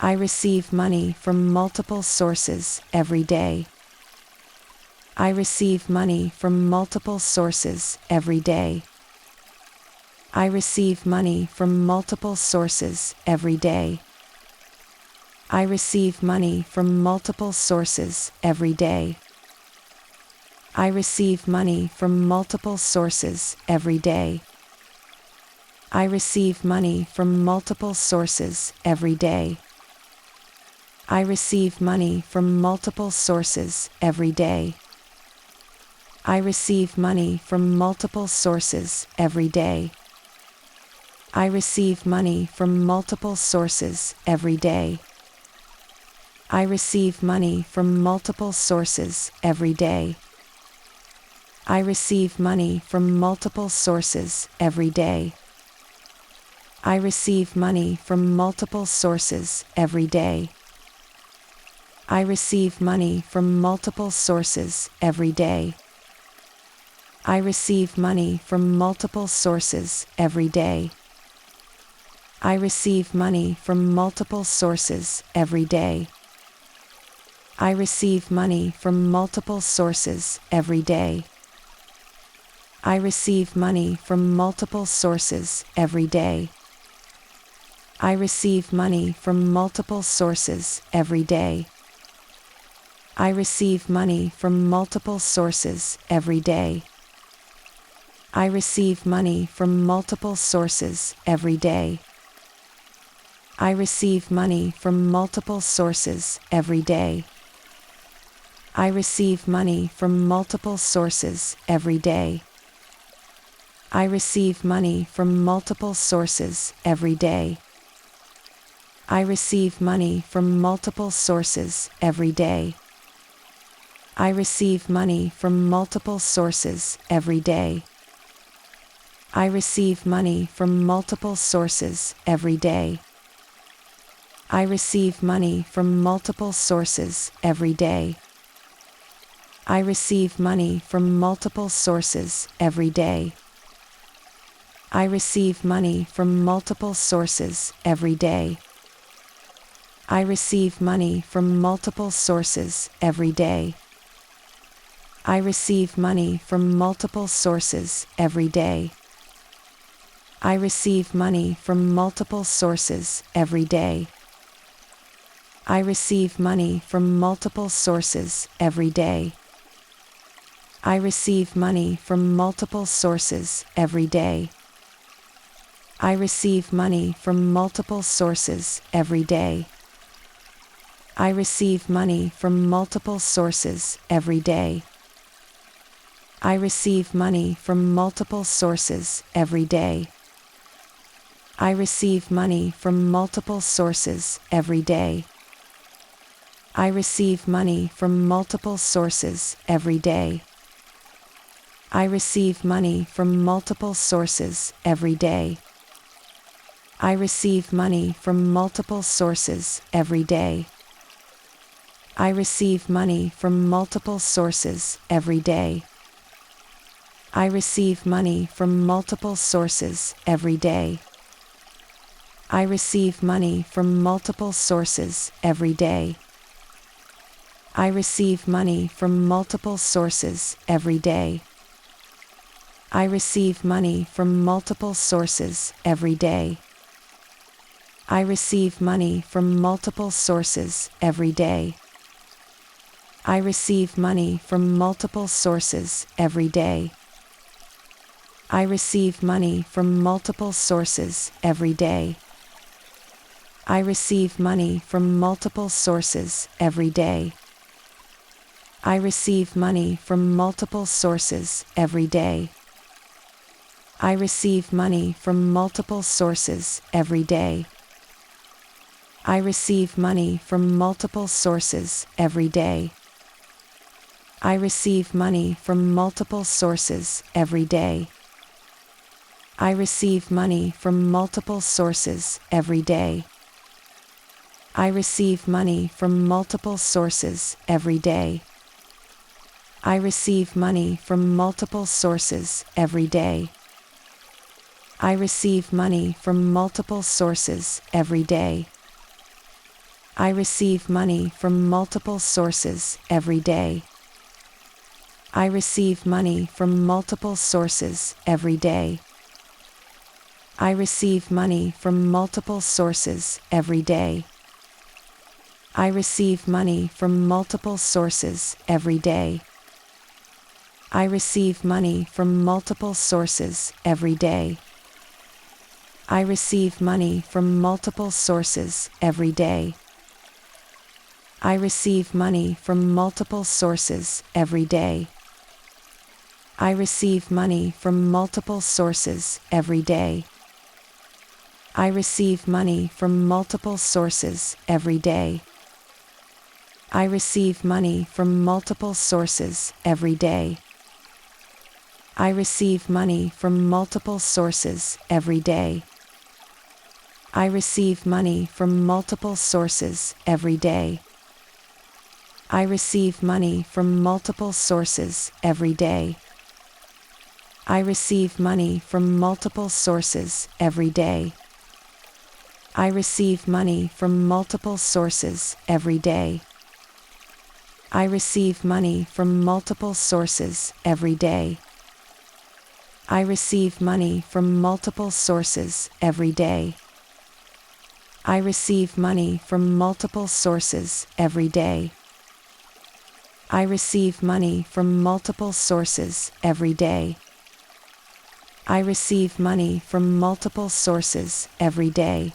I receive money from multiple sources every day. I receive money from multiple sources every day. I receive money from multiple sources every day. I receive money from multiple sources every day. I receive money from multiple sources every day. I receive money from multiple sources every day. I receive money from multiple sources every day. I receive money from multiple sources every day. I receive money from multiple sources every day. I receive money from multiple sources every day. I receive money from multiple sources every day. I receive money from multiple sources every day. I receive money from multiple sources every day. I receive money from multiple sources every day. I receive money from multiple sources every day. I receive money from multiple sources every day. I receive money from multiple sources every day. I receive money from multiple sources every day. I receive money from multiple sources every day. I receive money from multiple sources every day. I receive money from multiple sources every day. I receive money from multiple sources every day. I receive money from multiple sources every day. I receive money from multiple sources every day. I receive money from multiple sources every day. I receive money from multiple sources every day. I receive money from multiple sources every day. I receive money from multiple sources every day. I receive money from multiple sources every day. I receive money from multiple sources every day. I receive money from multiple sources every day. I receive money from multiple sources every day. I receive money from multiple sources every day. I receive money from multiple sources every day. I receive money from multiple sources every day. I receive money from multiple sources every day. I receive money from multiple sources every day. I receive money from multiple sources every day. I receive money from multiple sources every day. I receive money from multiple sources every day. I receive money from multiple sources every day. I receive money from multiple sources every day. I receive money from multiple sources every day. I receive money from multiple sources every day. I receive money from multiple sources every day. I receive money from multiple sources every day. I receive money from multiple sources every day. I receive money from multiple sources every day. I receive money from multiple sources every day. I receive money from multiple sources every day. I receive money from multiple sources every day. I receive money from multiple sources every day. I receive money from multiple sources every day. I receive money from multiple sources every day. I receive money from multiple sources every day. I receive money from multiple sources every day. I receive money from multiple sources every day. I receive money from multiple sources every day. I receive money from multiple sources every day. I receive money from multiple sources every day. I receive money from multiple sources every day. I receive money from multiple sources every day. I receive money from multiple sources every day. I receive money from multiple sources every day. I receive money from multiple sources every day. I receive money from multiple sources every day. I receive money from multiple sources every day. I receive money from multiple sources every day. I receive money from multiple sources every day. I receive money from multiple sources every day. I receive money from multiple sources every day. I receive money from multiple sources every day. I receive money from multiple sources every day. I receive money from multiple sources every day. I receive money from multiple sources every day. I receive money from multiple sources every day. I receive money from multiple sources every day. I receive money from multiple sources every day.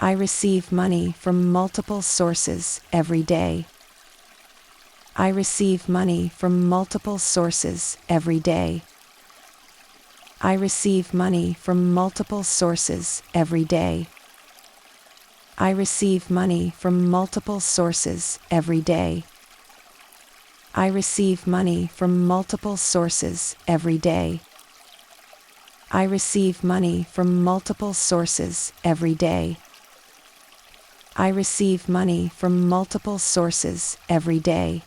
I receive money from multiple sources every day. I receive money from multiple sources every day. I receive money from multiple sources every day. I receive money from multiple sources every day. I receive money from multiple sources every day. I receive money from multiple sources every day. I receive money from multiple sources every day.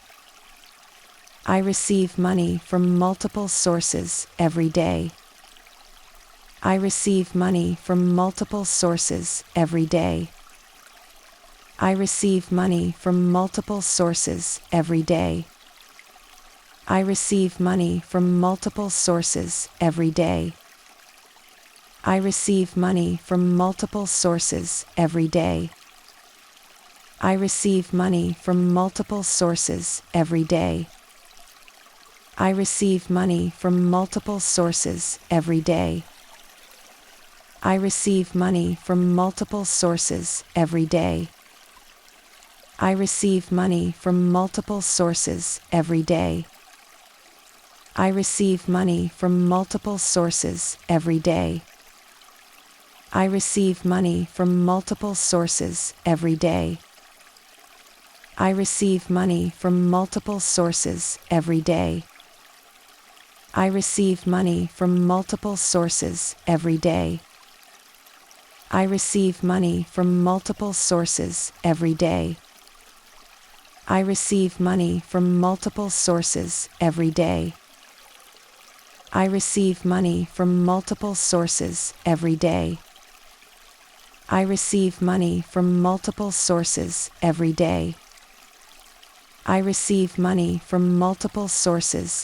I receive money from multiple sources every day. I receive money from multiple sources every day. I receive money from multiple sources every day. I receive money from multiple sources every day. I receive money from multiple sources every day. I receive money from multiple sources every day. I receive money from multiple sources every day. I receive money from multiple sources every day. I receive money from multiple sources every day. I receive money from multiple sources every day. I receive money from multiple sources every day. I receive money from multiple sources every day. I receive money from multiple sources every day. I receive money from multiple sources every day. I receive money from multiple sources every day. I receive money from multiple sources every day. I receive money from multiple sources every day. I receive money from multiple sources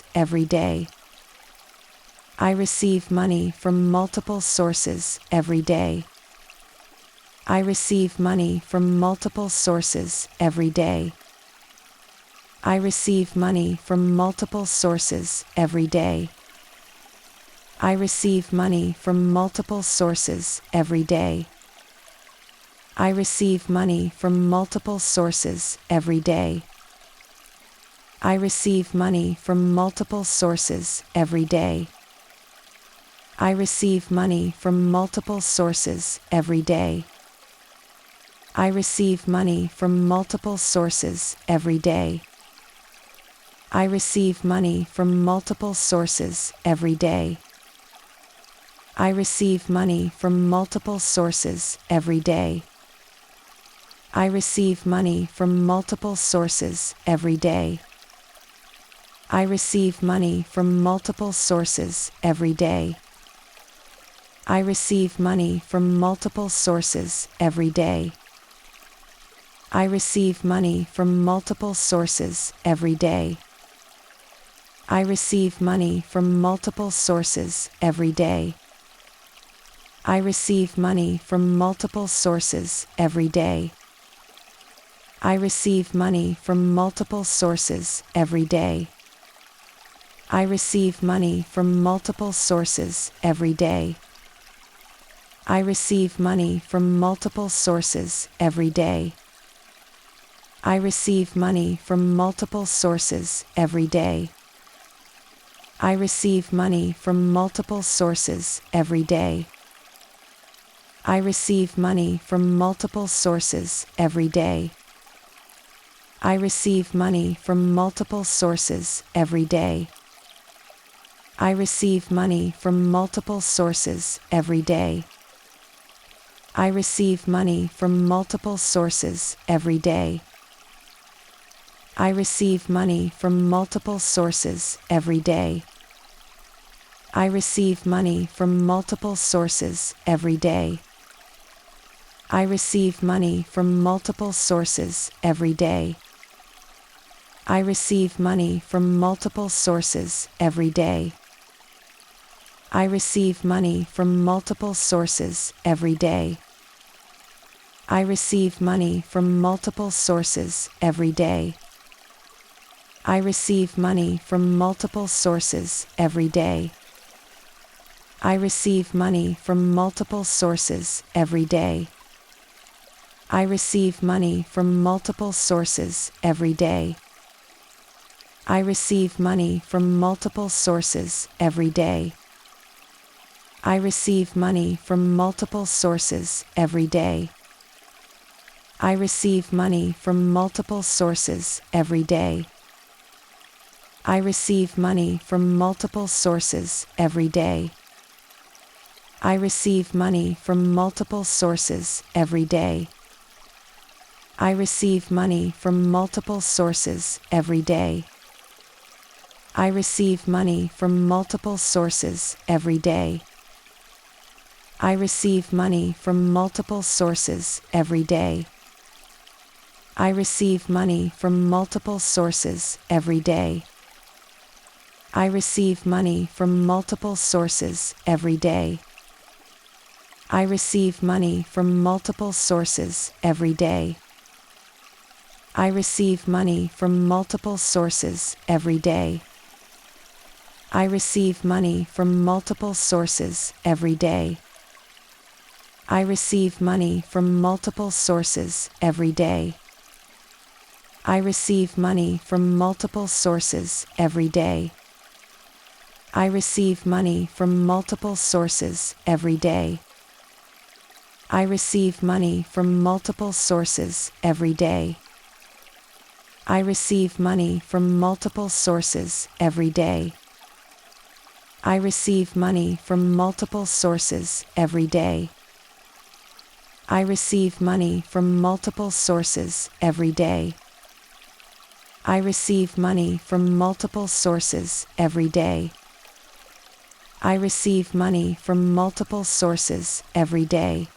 every day. I receive money from multiple sources every day. I receive money from multiple sources every day. I receive money from multiple sources every day. I receive money from multiple sources every day. I receive money from multiple sources every day. I receive money from multiple sources every day. I receive money from multiple sources every day. I receive money from multiple sources every day. I receive money from multiple sources every day. I receive money from multiple sources every day. I receive money from multiple sources every day. I receive money from multiple sources every day. I receive money from multiple sources every day. I receive money from multiple sources every day. I receive money from multiple sources every day. I receive money from multiple sources every day. I receive money from multiple sources every day. I receive money from multiple sources every day. I receive money from multiple sources every day. I receive money from multiple sources every day. I receive money from multiple sources every day. I receive money from multiple sources every day. I receive money from multiple sources every day. I receive money from multiple sources every day. I receive money from multiple sources every day. I receive money from multiple sources every day. I receive money from multiple sources every day. I receive money from multiple sources every day. I receive money from multiple sources every day. I receive money from multiple sources every day. I receive money from multiple sources every day. I receive money from multiple sources every day. I receive money from multiple sources every day. I receive money from multiple sources every day. I receive money from multiple sources every day. I receive money from multiple sources every day. I receive money from multiple sources every day. I receive money from multiple sources every day. I receive money from multiple sources every day. I receive money from multiple sources every day. I receive money from multiple sources every day. I receive money from multiple sources every day. I receive money from multiple sources every day. I receive money from multiple sources every day. I receive money from multiple sources every day. I receive money from multiple sources every day. I receive money from multiple sources every day. I receive money from multiple sources every day. I receive money from multiple sources every day. I receive money from multiple sources every day. I receive money from multiple sources every day. I receive money from multiple sources every day. I receive money from multiple sources every day. I receive money from multiple sources every day. I receive money from multiple sources every day. I receive money from multiple sources every day.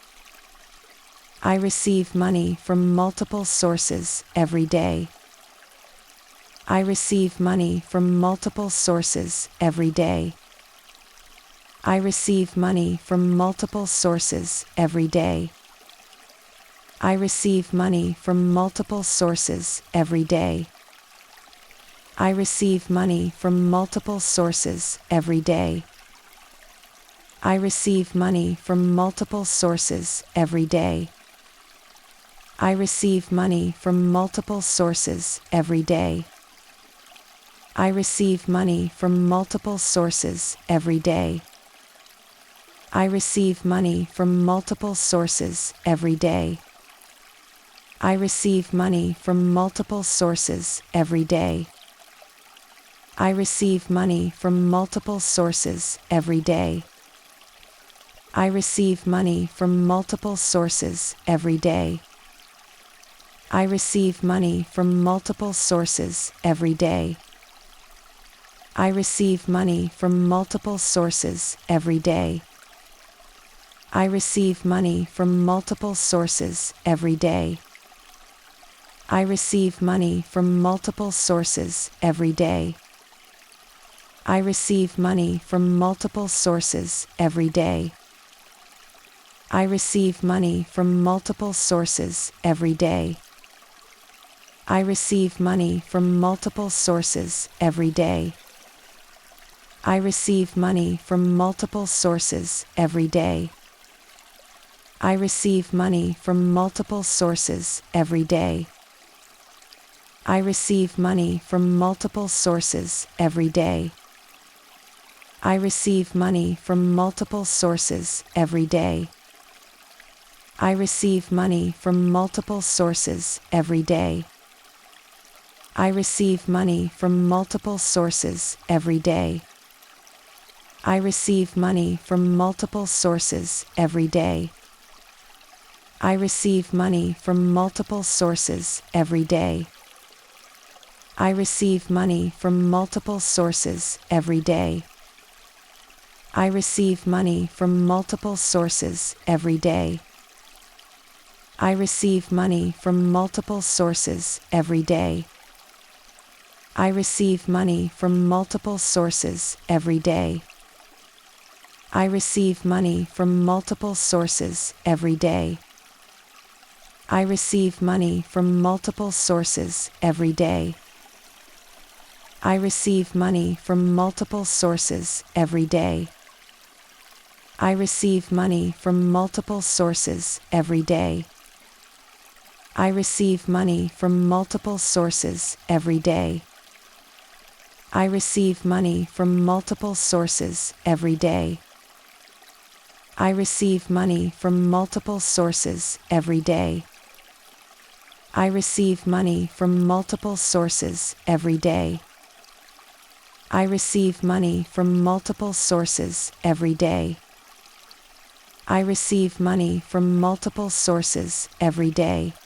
I receive money from multiple sources every day. I receive money from multiple sources every day. I receive money from multiple sources every day. I receive money from multiple sources every day. I receive money from multiple sources every day. I receive money from multiple sources every day. I receive money from multiple sources every day. I receive money from multiple sources every day. I receive money from multiple sources every day. I receive money from multiple sources every day. I receive money from multiple sources every day. I receive money from multiple sources every day. I receive money from multiple sources every day. I receive money from multiple sources every day. I receive money from multiple sources every day. I receive money from multiple sources every day. I receive money from multiple sources every day. I receive money from multiple sources every day. I receive money from multiple sources every day. I receive money from multiple sources every day. I receive money from multiple sources every day. I receive money from multiple sources every day. I receive money from multiple sources every day. I receive money from multiple sources every day. I receive money from multiple sources every day. I receive money from multiple sources every day. I receive money from multiple sources every day. I receive money from multiple sources every day. I receive money from multiple sources every day. I receive money from multiple sources every day. I receive money from multiple sources every day. I receive money from multiple sources every day. I receive money from multiple sources every day. I receive money from multiple sources every day. I receive money from multiple sources every day. I receive money from multiple sources every day. I receive money from multiple sources every day. I receive money from multiple sources every day. I receive money from multiple sources every day. I receive money from multiple sources every day. I receive money from multiple sources every day.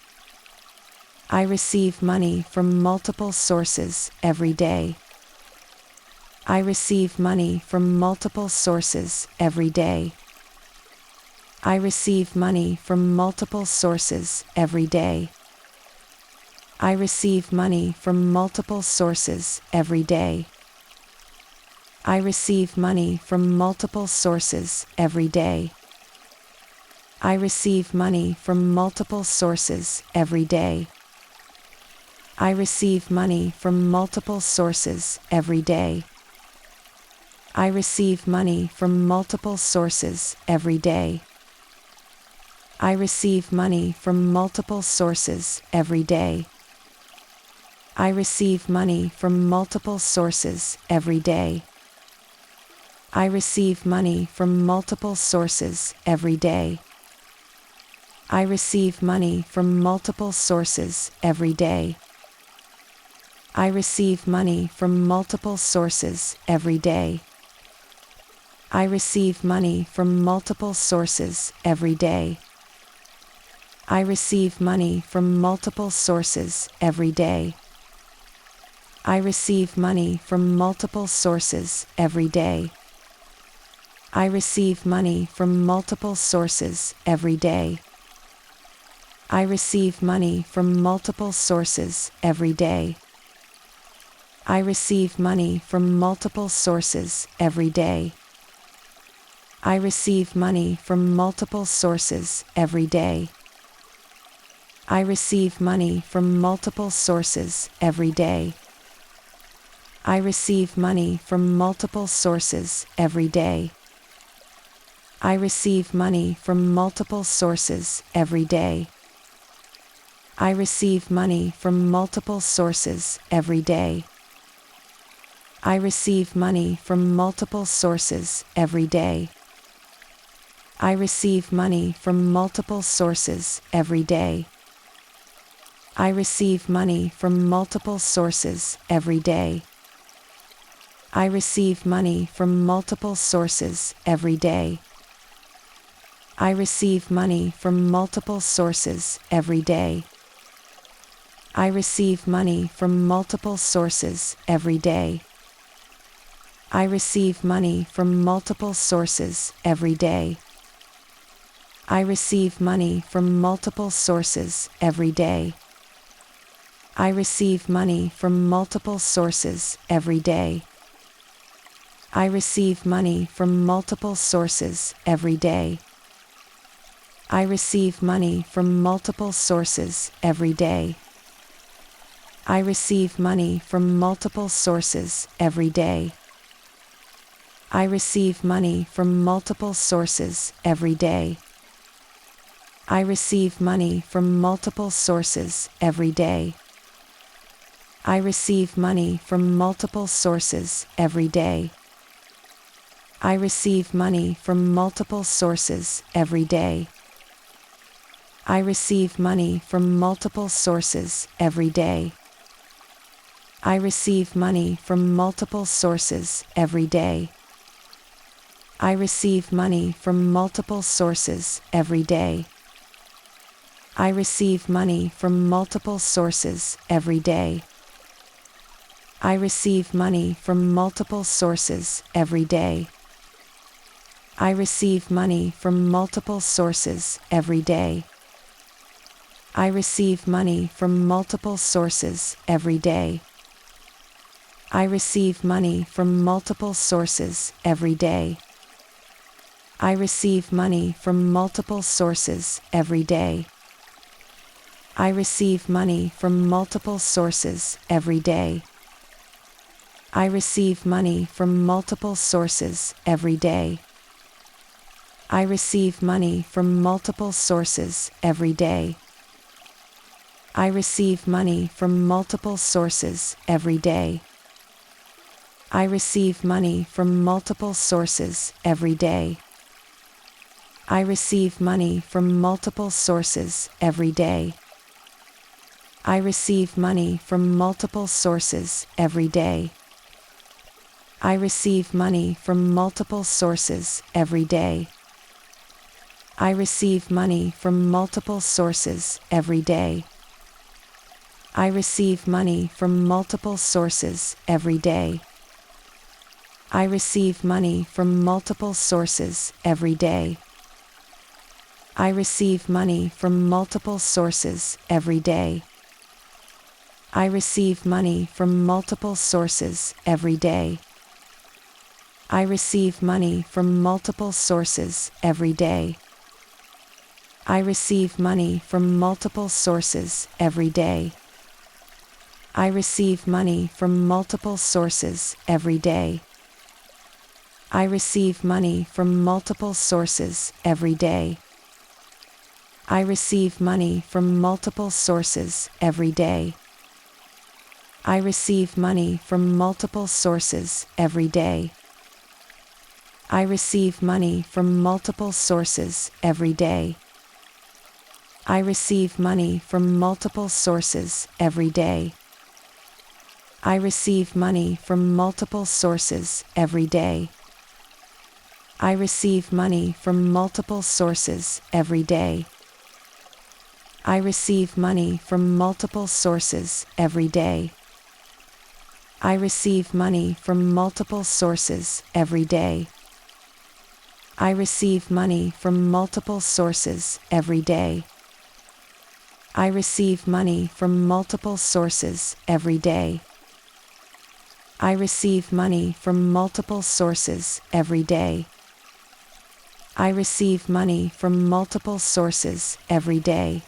I receive money from multiple sources every day. I receive money from multiple sources every day. I receive money from multiple sources every day. I receive money from multiple sources every day. I receive money from multiple sources every day. I receive money from multiple sources every day. I receive money from multiple sources every day. I receive money from multiple sources every day. I receive money from multiple sources every day. I receive money from multiple sources every day. I receive money from multiple sources every day. I receive money from multiple sources every day. I receive money from multiple sources every day. I receive money from multiple sources every day. I receive money from multiple sources every day. I receive money from multiple sources every day. I receive money from multiple sources every day. I receive money from multiple sources every day. I receive money from multiple sources every day. I receive money from multiple sources every day. I receive money from multiple sources every day. I receive money from multiple sources every day. I receive money from multiple sources every day. I receive money from multiple sources every day. I receive money from multiple sources every day. I receive money from multiple sources every day. I receive money from multiple sources every day. I receive money from multiple sources every day. I receive money from multiple sources every day. I receive money from multiple sources every day. I receive money from multiple sources every day. I receive money from multiple sources every day. I receive money from multiple sources every day. I receive money from multiple sources every day. I receive money from multiple sources every day. I receive money from multiple sources every day. I receive money from multiple sources every day. I receive money from multiple sources every day. I receive money from multiple sources every day. I receive money from multiple sources every day. I receive money from multiple sources every day. I receive money from multiple sources every day. I receive money from multiple sources every day. I receive money from multiple sources every day. I receive money from multiple sources every day. I receive money from multiple sources every day. I receive money from multiple sources every day. I receive money from multiple sources every day. I receive money from multiple sources every day. I receive money from multiple sources every day. I receive money from multiple sources every day. I receive money from multiple sources every day. I receive money from multiple sources every day. I receive money from multiple sources every day. I receive money from multiple sources every day. I receive money from multiple sources every day. I receive money from multiple sources every day. I receive money from multiple sources every day. I receive money from multiple sources every day. I receive money from multiple sources every day. I receive money from multiple sources every day. I receive money from multiple sources every day. I receive money from multiple sources every day. I receive money from multiple sources every day. I receive money from multiple sources every day. I receive money from multiple sources every day. I receive money from multiple sources every day. I receive money from multiple sources every day. I receive money from multiple sources every day. I receive money from multiple sources every day. I receive money from multiple sources every day. I receive money from multiple sources every day. I receive money from multiple sources every day. I receive money from multiple sources every day. I receive money from multiple sources every day. I receive money from multiple sources every day. I receive money from multiple sources every day. I receive money from multiple sources every day.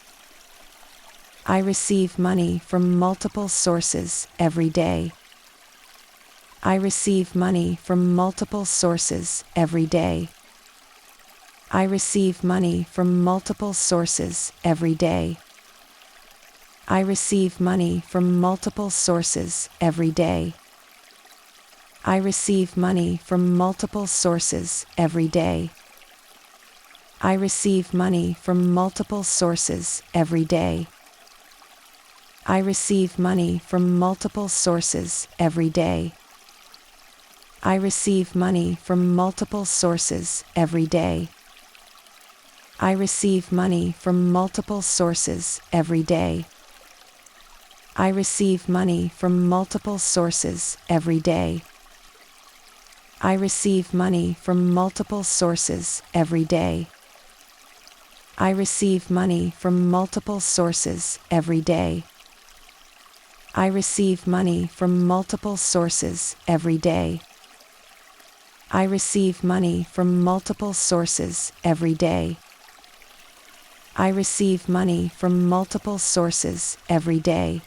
I receive money from multiple sources every day. I receive money from multiple sources every day. I receive money from multiple sources every day. I receive money from multiple sources every day. I receive money from multiple sources every day. I receive money from multiple sources every day. I receive money from multiple sources every day. I receive money from multiple sources every day. I receive money from multiple sources every day. I receive money from multiple sources every day. I receive money from multiple sources every day. I receive money from multiple sources every day. I receive money from multiple sources every day. I receive money from multiple sources every day. I receive money from multiple sources every day.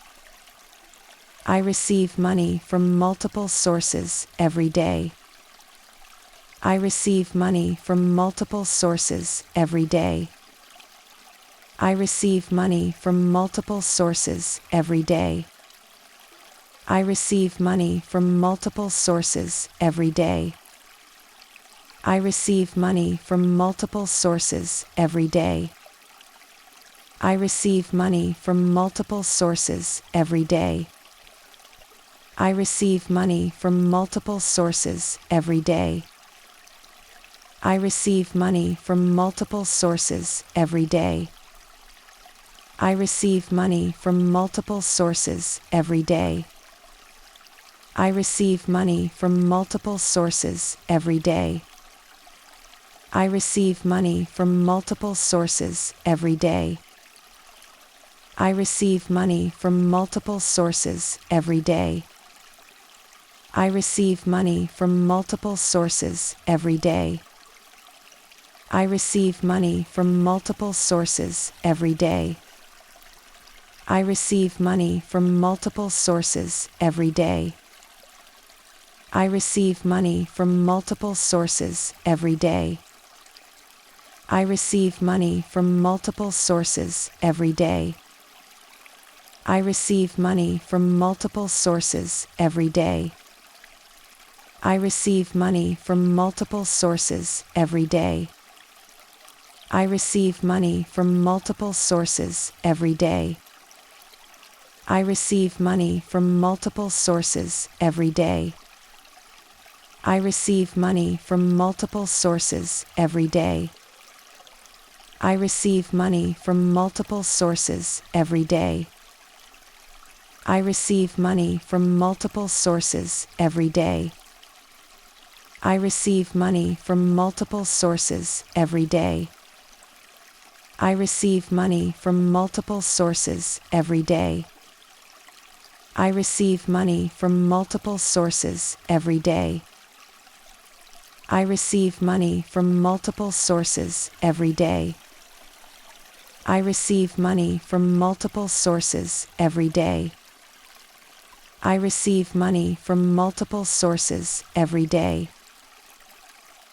I receive money from multiple sources every day. I receive money from multiple sources every day. I receive money from multiple sources every day. I receive money from multiple sources every day. I receive money from multiple sources every day. I receive money from multiple sources every day. I receive money from multiple sources every day. I receive money from multiple sources every day. I receive money from multiple sources every day. I receive money from multiple sources every day. I receive money from multiple sources every day. I receive money from multiple sources every day. I receive money from multiple sources every day. I receive money from multiple sources every day. I receive money from multiple sources every day. I receive money from multiple sources every day. I receive money from multiple sources every day. I receive money from multiple sources every day. I receive money from multiple sources every day. I receive money from multiple sources every day. I receive money from multiple sources every day. I receive money from multiple sources every day. I receive money from multiple sources every day. I receive money from multiple sources every day. I receive money from multiple sources every day. I receive money from multiple sources every day. I receive money from multiple sources every day. I receive money from multiple sources every day. I receive money from multiple sources every day. I receive money from multiple sources every day.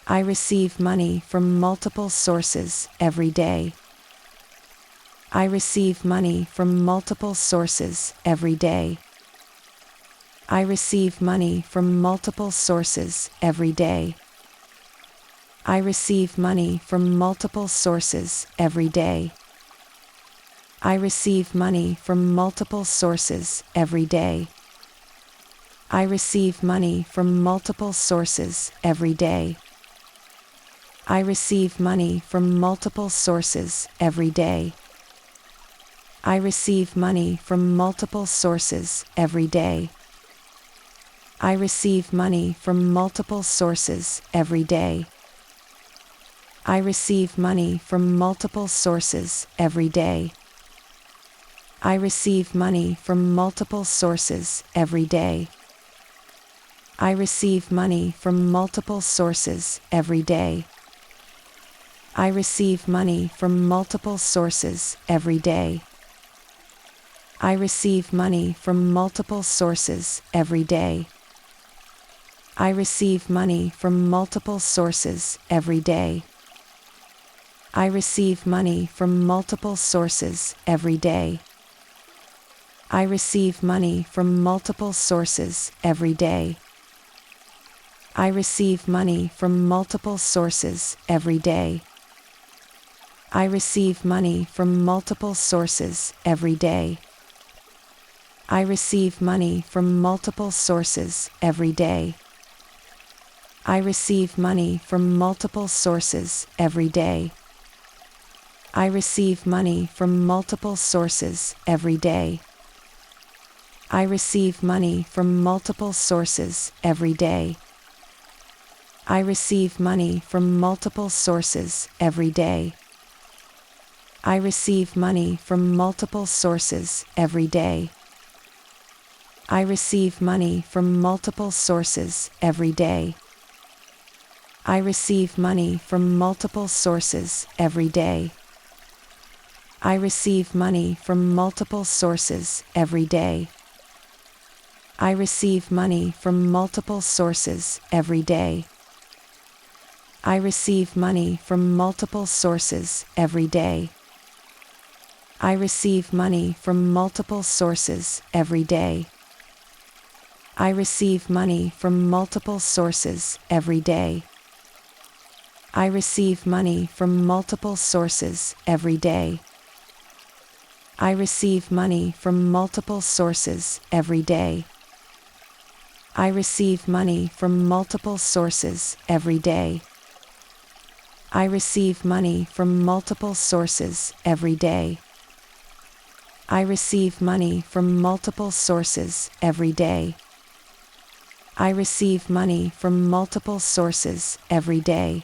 I receive money from multiple sources every day. I receive money from multiple sources every day. I receive money from multiple sources every day. I receive money from multiple sources every day. I receive money from multiple sources every day. I receive money from multiple sources every day. I receive money from multiple sources every day. I receive money from multiple sources every day. I receive money from multiple sources every day. I receive money from multiple sources every day. I receive money from multiple sources every day. I receive money from multiple sources every day. I receive money from multiple sources every day. I receive money from multiple sources every day. I receive money from multiple sources every day. I receive money from multiple sources every day. I receive money from multiple sources every day. I receive money from multiple sources every day. I receive money from multiple sources every day. I receive money from multiple sources every day. I receive money from multiple sources every day. I receive money from multiple sources every day. I receive money from multiple sources every day. I receive money from multiple sources every day. I receive money from multiple sources every day. I receive money from multiple sources every day. I receive money from multiple sources every day. I receive money from multiple sources every day. I receive money from multiple sources every day. I receive money from multiple sources every day. I receive money from multiple sources every day. I receive money from multiple sources every day. I receive money from multiple sources every day. I receive money from multiple sources every day. I receive money from multiple sources every day. I receive money from multiple sources every day. I receive money from multiple sources every day. I receive money from multiple sources every day.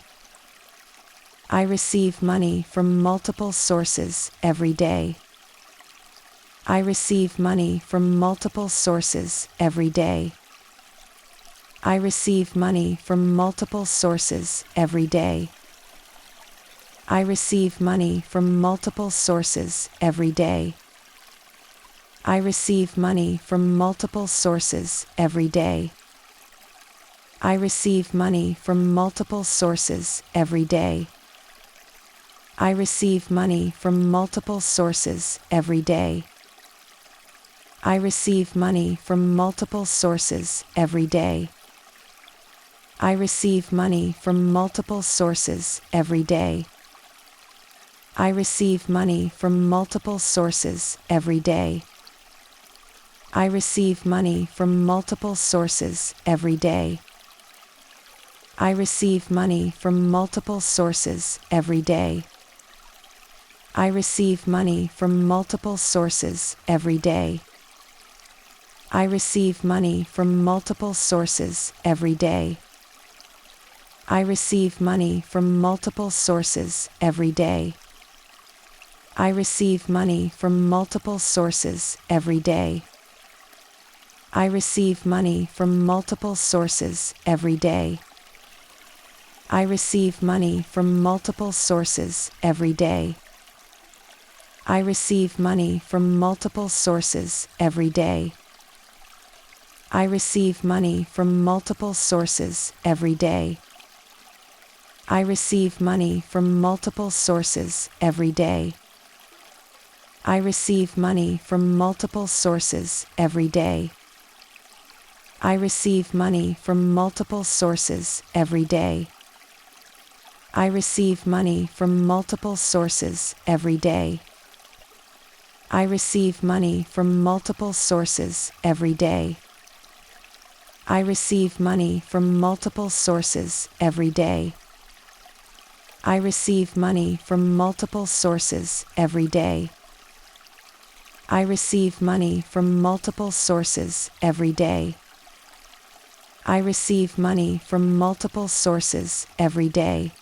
I receive money from multiple sources every day. I receive money from multiple sources every day. I receive money from multiple sources every day. I receive money from multiple sources every day. I receive money from multiple sources every day. I receive money from multiple sources every day. I receive money from multiple sources every day. I receive money from multiple sources every day. I receive money from multiple sources every day. I receive money from multiple sources every day. I receive money from multiple sources every day. I receive money from multiple sources every day. I receive money from multiple sources every day. I receive money from multiple sources every day. I receive money from multiple sources every day. I receive money from multiple sources every day. I receive money from multiple sources every day. I receive money from multiple sources every day. I receive money from multiple sources every day. I receive money from multiple sources every day. I receive money from multiple sources every day. I receive money from multiple sources every day. I receive money from multiple sources every day. I receive money from multiple sources every day. I receive money from multiple sources every day. I receive money from multiple sources every day. I receive money from multiple sources every day. I receive money from multiple sources every day. I receive money from multiple sources every day.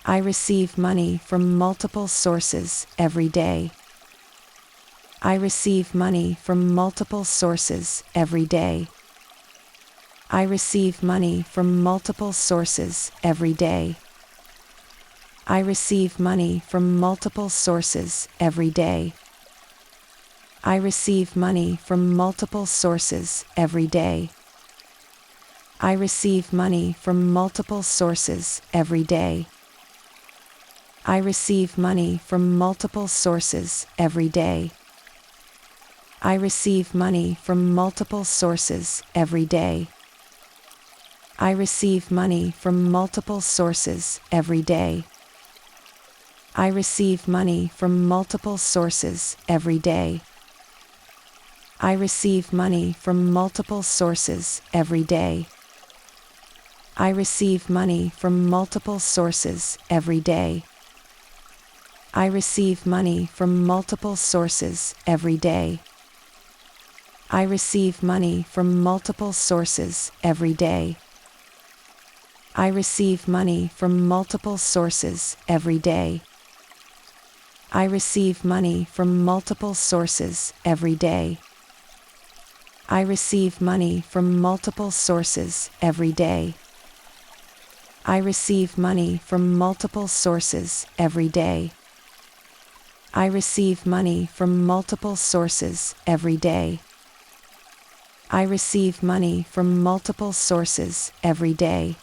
I receive money from multiple sources every day. I receive money from multiple sources every day. I receive money from multiple sources every day. I receive money from multiple sources every day. I receive money from multiple sources every day. I receive money from multiple sources every day. I receive money from multiple sources every day. I receive money from multiple sources every day. I receive money from multiple sources every day. I receive money from multiple sources every day. I receive money from multiple sources every day. I receive money from multiple sources every day. I receive money from multiple sources every day. I receive money from multiple sources every day. I receive money from multiple sources every day. I receive money from multiple sources every day. I receive money from multiple sources every day. I receive money from multiple sources every day. I receive money from multiple sources every day. I receive money from multiple sources every day.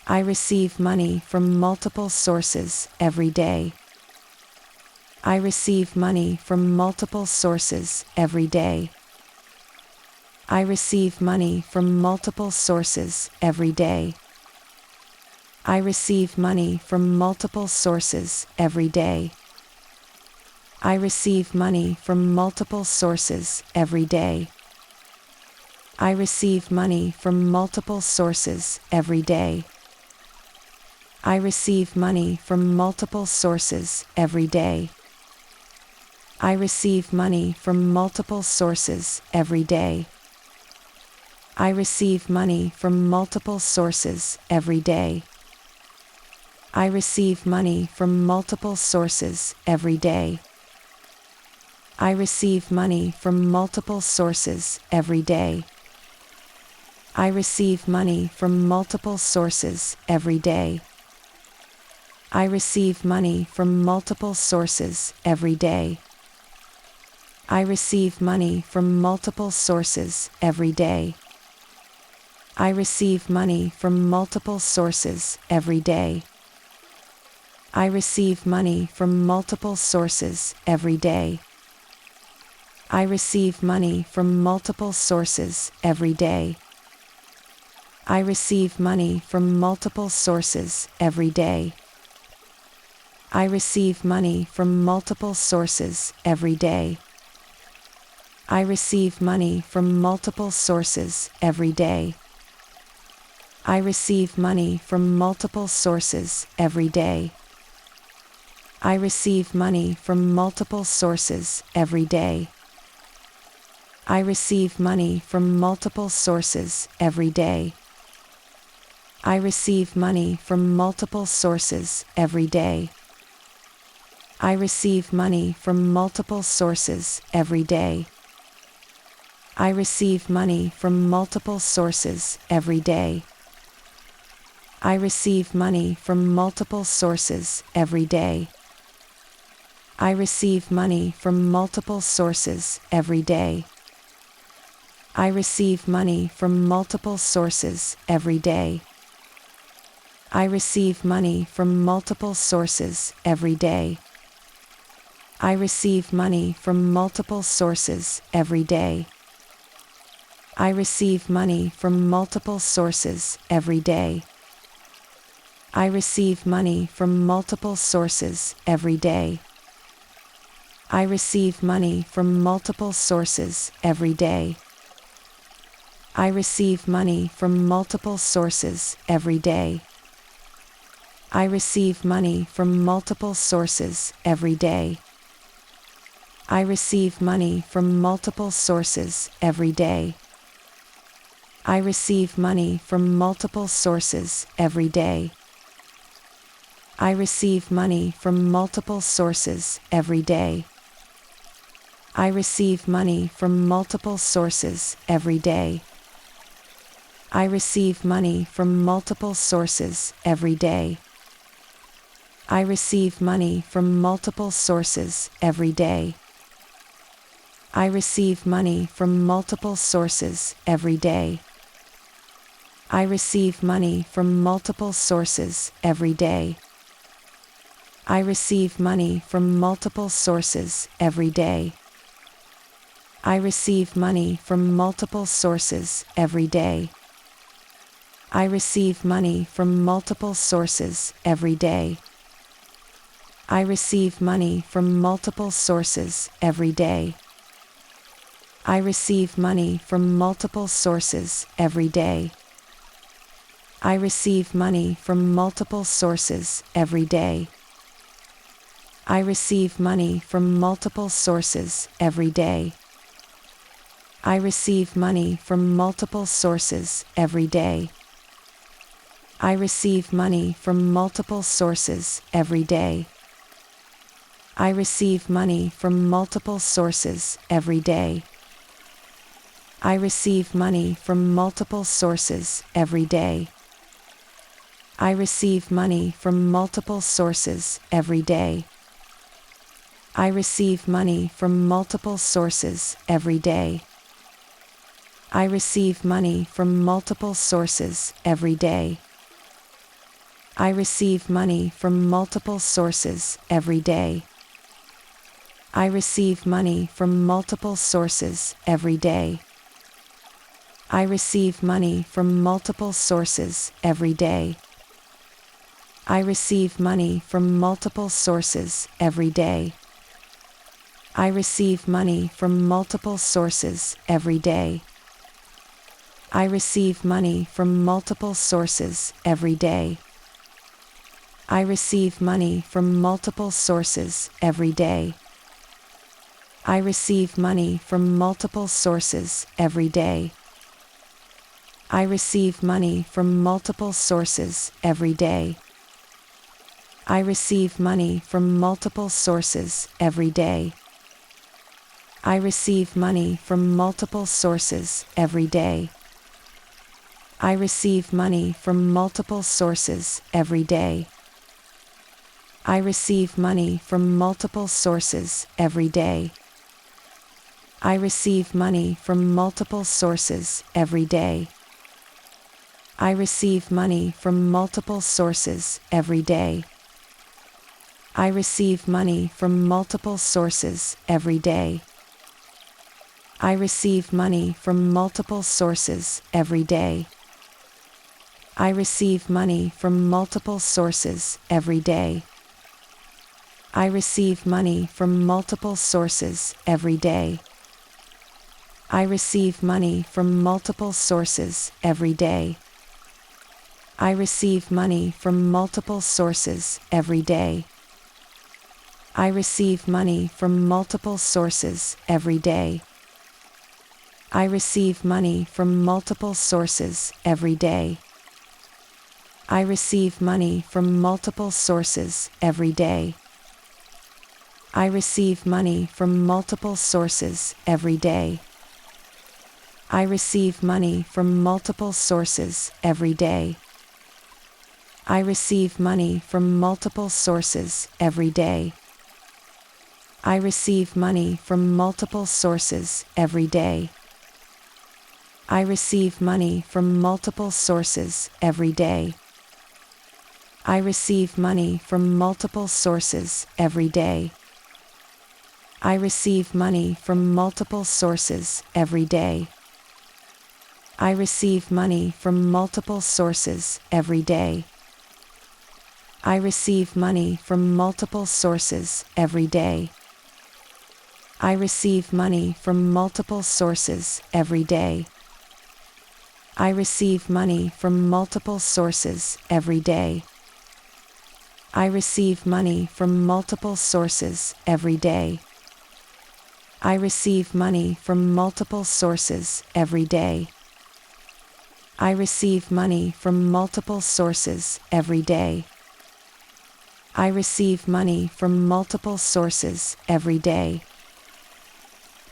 I receive money from multiple sources every day. I receive money from multiple sources every day. I receive money from multiple sources every day. I receive money from multiple sources every day. I receive money from multiple sources every day. I receive money from multiple sources every day. I receive money from multiple sources every day. I receive money from multiple sources every day. I receive money from multiple sources every day. I receive money from multiple sources every day. I receive money from multiple sources every day. I receive money from multiple sources every day. I receive money from multiple sources every day. I receive money from multiple sources every day. I receive money from multiple sources every day. I receive money from multiple sources every day. I receive money from multiple sources every day. I receive money from multiple sources every day. I receive money from multiple sources every day. I receive money from multiple sources every day. I receive money from multiple sources every day. I receive money from multiple sources every day. I receive money from multiple sources every day. I receive money from multiple sources every day. I receive money from multiple sources every day. I receive money from multiple sources every day. I receive money from multiple sources every day. I receive money from multiple sources every day. I receive money from multiple sources every day. I receive money from multiple sources every day. I receive money from multiple sources every day. I receive money from multiple sources every day. I receive money from multiple sources every day. I receive money from multiple sources every day. I receive money from multiple sources every day. I receive money from multiple sources every day. I receive money from multiple sources every day. I receive money from multiple sources every day. I receive money from multiple sources every day. I receive money from multiple sources every day. I receive money from multiple sources every day. I receive money from multiple sources every day. I receive money from multiple sources every day. I receive money from multiple sources every day. I receive money from multiple sources every day. I receive money from multiple sources every day. I receive money from multiple sources every day. I receive money from multiple sources every day. I receive money from multiple sources every day. I receive money from multiple sources every day. I receive money from multiple sources every day. I receive money from multiple sources every day. I receive money from multiple sources every day. I receive money from multiple sources every day. I receive money from multiple sources every day. I receive money from multiple sources every day. I receive money from multiple sources every day. I receive money from multiple sources every day. I receive money from multiple sources every day. I receive money from multiple sources every day. I receive money from multiple sources every day. I receive money from multiple sources every day. I receive money from multiple sources every day. I receive money from multiple sources every day. I receive money from multiple sources every day. I receive money from multiple sources every day. I receive money from multiple sources every day. I receive money from multiple sources every day. I receive money from multiple sources every day. I receive money from multiple sources every day. I receive money from multiple sources every day. I receive money from multiple sources every day. I receive money from multiple sources every day. I receive money from multiple sources every day. I receive money from multiple sources every day. I receive money from multiple sources every day. I receive money from multiple sources every day. I receive money from multiple sources every day. I receive money from multiple sources every day. I receive money from multiple sources every day. I receive money from multiple sources every day. I receive money from multiple sources every day. I receive money from multiple sources every day. I receive money from multiple sources every day. I receive money from multiple sources every day. I receive money from multiple sources every day. I receive money from multiple sources every day. I receive money from multiple sources every day. I receive money from multiple sources every day. I receive money from multiple sources every day. I receive money from multiple sources every day. I receive money from multiple sources every day. I receive money from multiple sources every day. I receive money from multiple sources every day. I receive money from multiple sources every day. I receive money from multiple sources every day. I receive money from multiple sources every day.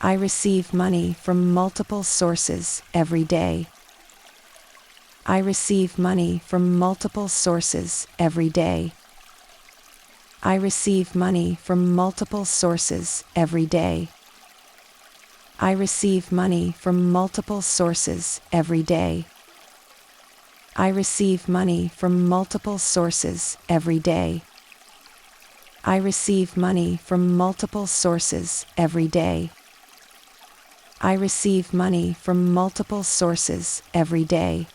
I receive money from multiple sources every day. I receive money from multiple sources every day. I receive money from multiple sources every day. I receive money from multiple sources every day. I receive money from multiple sources every day. I receive money from multiple sources every day. I receive money from multiple sources every day.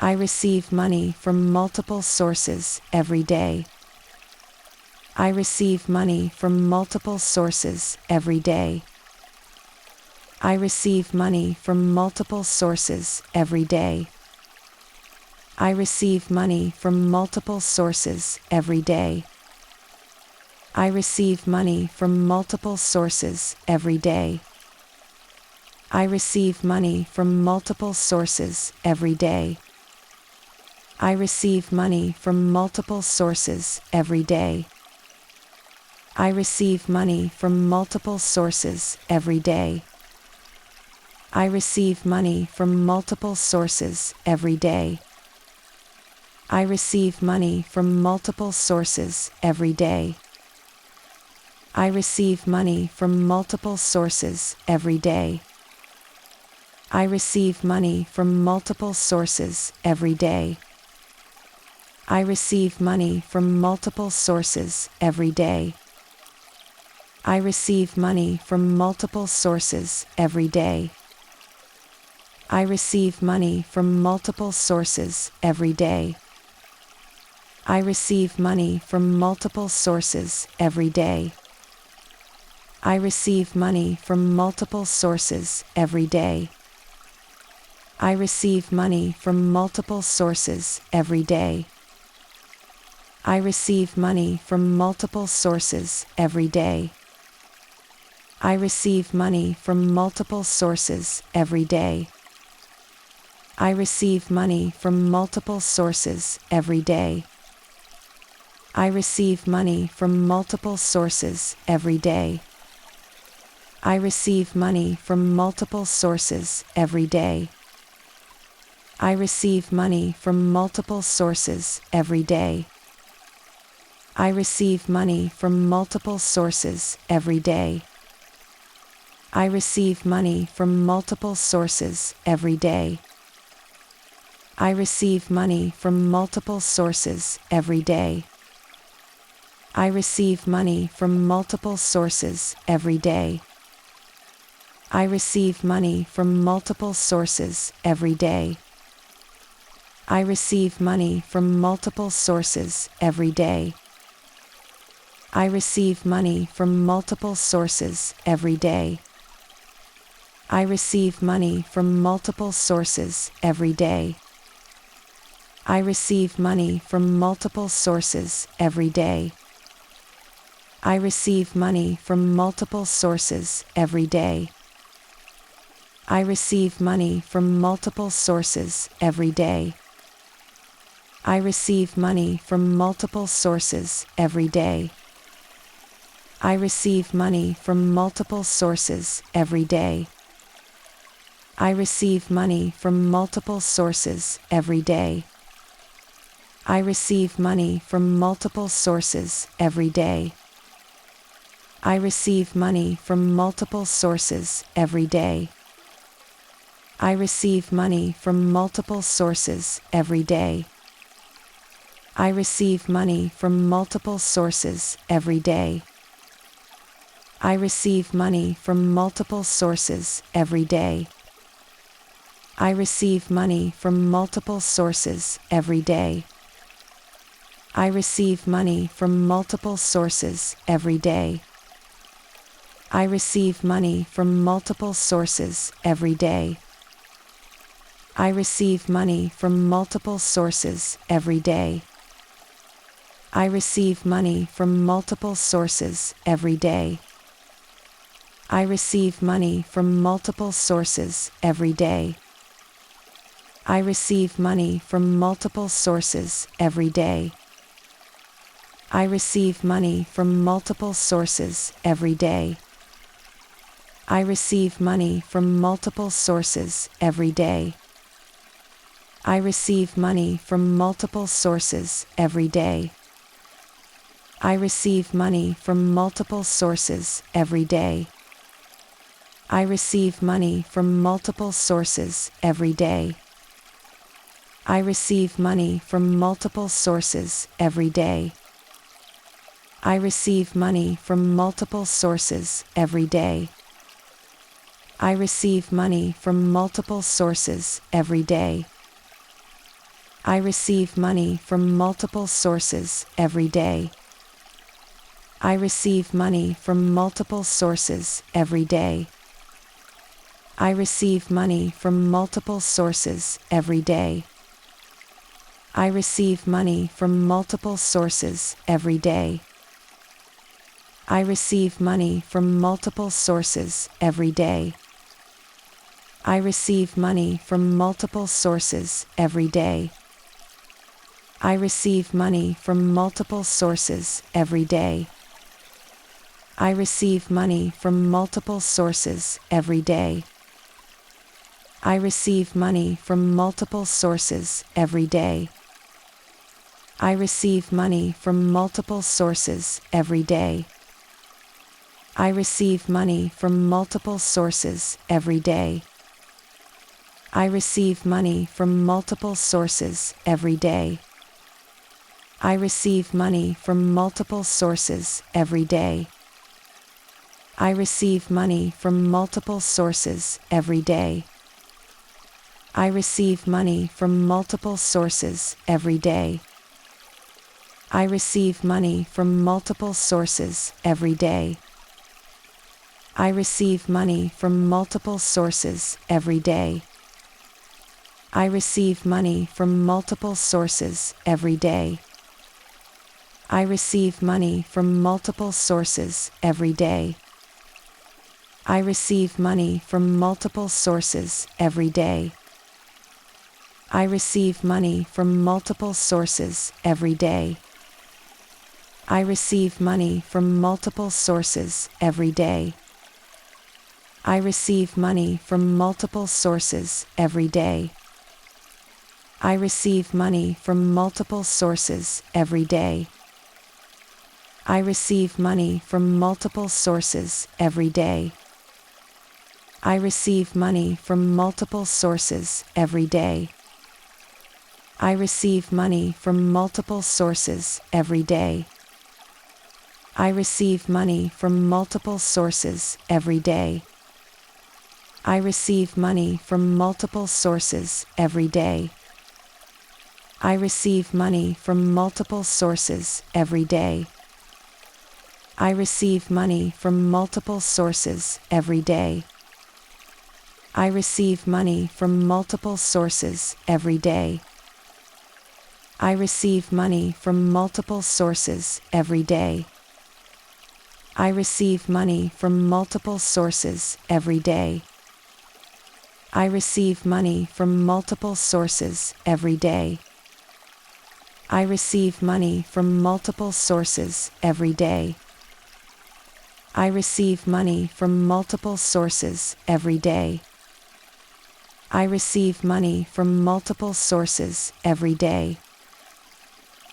I receive money from multiple sources every day. I receive money from multiple sources every day. I receive money from multiple sources every day. I receive money from multiple sources every day. I receive money from multiple sources every day. I receive money from multiple sources every day. I receive money from multiple sources every day. I receive money from multiple sources every day. I receive money from multiple sources every day. I receive money from multiple sources every day. I receive money from multiple sources every day. I receive money from multiple sources every day. I receive money from multiple sources every day. I receive money from multiple sources every day. I receive money from multiple sources every day. I receive money from multiple sources every day. I receive money from multiple sources every day. I receive money from multiple sources every day. I receive money from multiple sources every day. I receive money from multiple sources every day. I receive money from multiple sources every day. I receive money from multiple sources every day. I receive money from multiple sources every day. I receive money from multiple sources every day. I receive money from multiple sources every day. I receive money from multiple sources every day. I receive money from multiple sources every day. I receive money from multiple sources every day. I receive money from multiple sources every day. I receive money from multiple sources every day. I receive money from multiple sources every day. I receive money from multiple sources every day. I receive money from multiple sources every day. I receive money from multiple sources every day. I receive money from multiple sources every day. I receive money from multiple sources every day. I receive money from multiple sources every day. I receive money from multiple sources every day. I receive money from multiple sources every day. I receive money from multiple sources every day. I receive money from multiple sources every day. I receive money from multiple sources every day. I receive money from multiple sources every day. I receive money from multiple sources every day. I receive money from multiple sources every day. I receive money from multiple sources every day. I receive money from multiple sources every day. I receive money from multiple sources every day. I receive money from multiple sources every day. I receive money from multiple sources every day. I receive money from multiple sources every day. I receive money from multiple sources every day. I receive money from multiple sources every day. I receive money from multiple sources every day. I receive money from multiple sources every day. I receive money from multiple sources every day. I receive money from multiple sources every day. I receive money from multiple sources every day. I receive money from multiple sources every day. I receive money from multiple sources every day. I receive money from multiple sources every day. I receive money from multiple sources every day. I receive money from multiple sources every day. I receive money from multiple sources every day. I receive money from multiple sources every day. I receive money from multiple sources every day. I receive money from multiple sources every day. I receive money from multiple sources every day. I receive money from multiple sources every day. I receive money from multiple sources every day. I receive money from multiple sources every day. I receive money from multiple sources every day. I receive money from multiple sources every day. I receive money from multiple sources every day. I receive money from multiple sources every day. I receive money from multiple sources every day. I receive money from multiple sources every day. I receive money from multiple sources every day. I receive money from multiple sources every day. I receive money from multiple sources every day. I receive money from multiple sources every day. I receive money from multiple sources every day. I receive money from multiple sources every day. I receive money from multiple sources every day. I receive money from multiple sources every day. I receive money from multiple sources every day. I receive money from multiple sources every day. I receive money from multiple sources every day. I receive money from multiple sources every day. I receive money from multiple sources every day. I receive money from multiple sources every day. I receive money from multiple sources every day. I receive money from multiple sources every day. I receive money from multiple sources every day. I receive money from multiple sources every day. I receive money from multiple sources every day.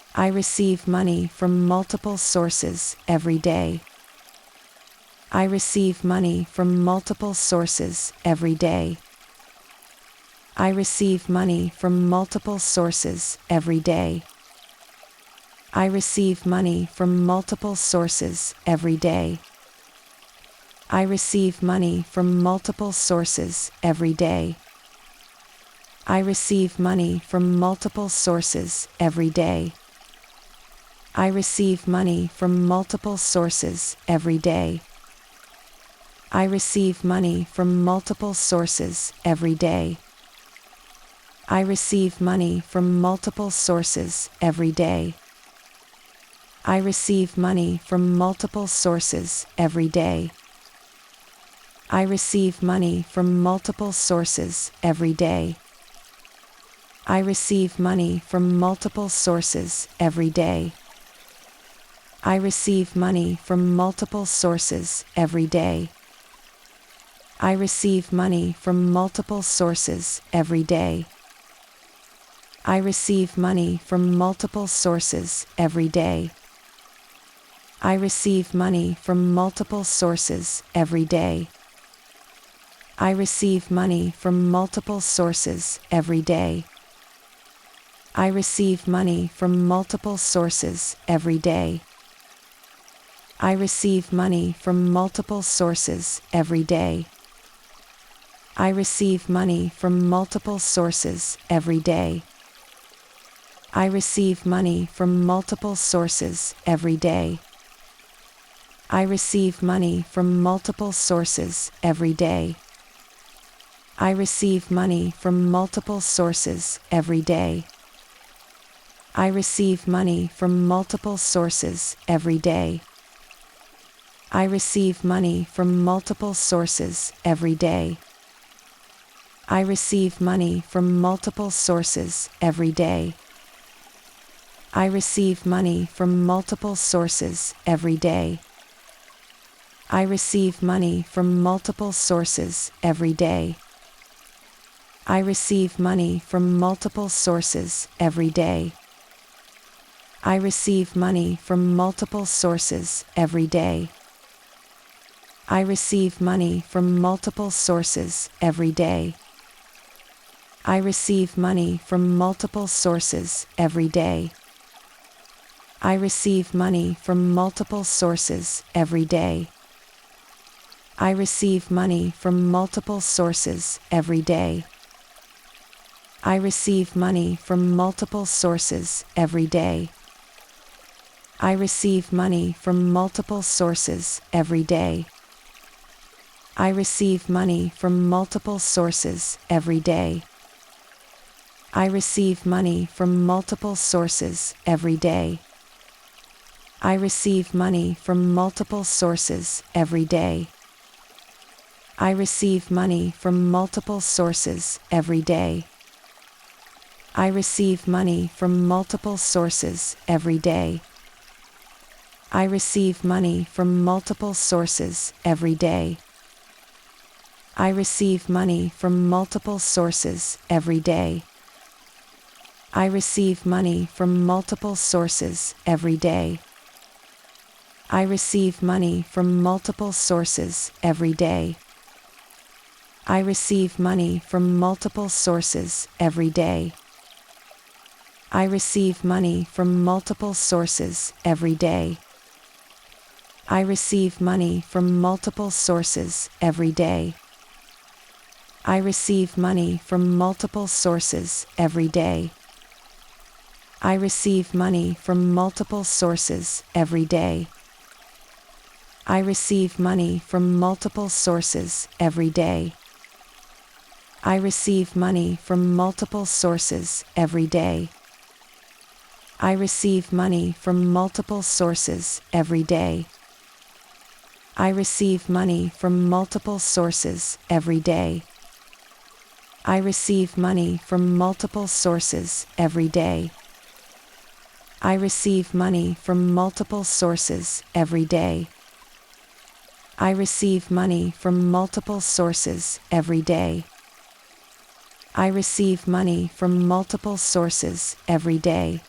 I receive money from multiple sources every day. I receive money from multiple sources every day. I receive money from multiple sources every day. I receive money from multiple sources every day. I receive money from multiple sources every day. I receive money from multiple sources every day. I receive money from multiple sources every day. I receive money from multiple sources every day. I receive money from multiple sources every day. I receive money from multiple sources every day. I receive money from multiple sources every day. I receive money from multiple sources every day. I receive money from multiple sources every day. I receive money from multiple sources every day. I receive money from multiple sources every day. I receive money from multiple sources every day. I receive money from multiple sources every day. I receive money from multiple sources every day. I receive money from multiple sources every day. I receive money from multiple sources every day. I receive money from multiple sources every day. I receive money from multiple sources every day. I receive money from multiple sources every day. I receive money from multiple sources every day. I receive money from multiple sources every day. I receive money from multiple sources every day. I receive money from multiple sources every day. I receive money from multiple sources every day. I receive money from multiple sources every day. I receive money from multiple sources every day. I receive money from multiple sources every day. I receive money from multiple sources every day. I receive money from multiple sources every day. I receive money from multiple sources every day. I receive money from multiple sources every day. I receive money from multiple sources every day. I receive money from multiple sources every day. I receive money from multiple sources every day. I receive money from multiple sources every day. I receive money from multiple sources every day. I receive money from multiple sources every day. I receive money from multiple sources every day. I receive money from multiple sources every day. I receive money from multiple sources every day. I receive money from multiple sources every day. I receive money from multiple sources every day. I receive money from multiple sources every day. I receive money from multiple sources every day. I receive money from multiple sources every day. I receive money from multiple sources every day. I receive money from multiple sources every day. I receive money from multiple sources every day. I receive money from multiple sources every day. I receive money from multiple sources every day. I receive money from multiple sources every day. I receive money from multiple sources every day. I receive money from multiple sources every day. I receive money from multiple sources every day.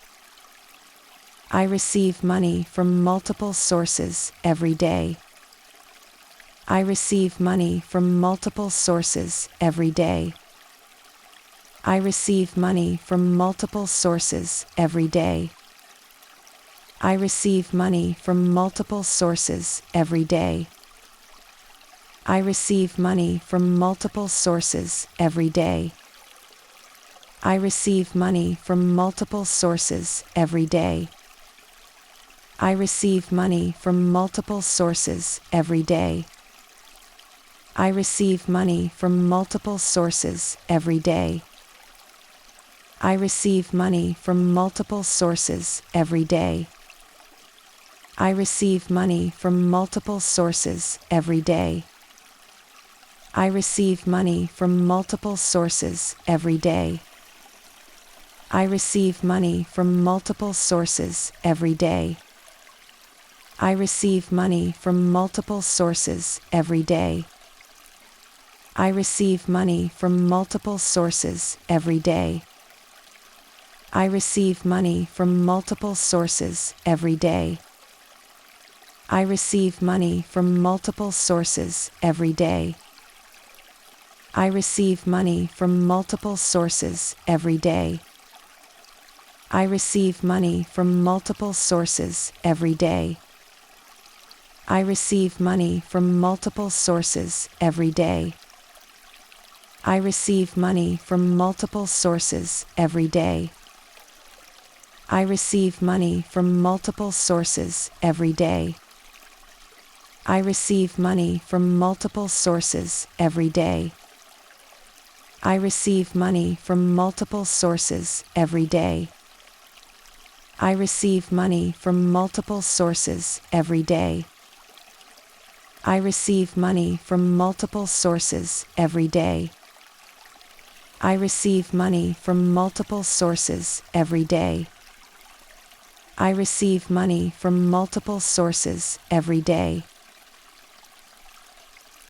I receive money from multiple sources every day. I receive money from multiple sources every day. I receive money from multiple sources every day. I receive money from multiple sources every day. I receive money from multiple sources every day. I receive money from multiple sources every day. I receive money from multiple sources every day. I receive money from multiple sources every day. I receive money from multiple sources every day. I receive money from multiple sources every day. I receive money from multiple sources every day. I receive money from multiple sources every day. I receive money from multiple sources every day. I receive money from multiple sources every day. I receive money from multiple sources every day. I receive money from multiple sources every day. I receive money from multiple sources every day. I receive money from multiple sources every day. I receive money from multiple sources every day. I receive money from multiple sources every day. I receive money from multiple sources every day. I receive money from multiple sources every day. I receive money from multiple sources every day. I receive money from multiple sources every day. I receive money from multiple sources every day. I receive money from multiple sources every day. I receive money from multiple sources every day.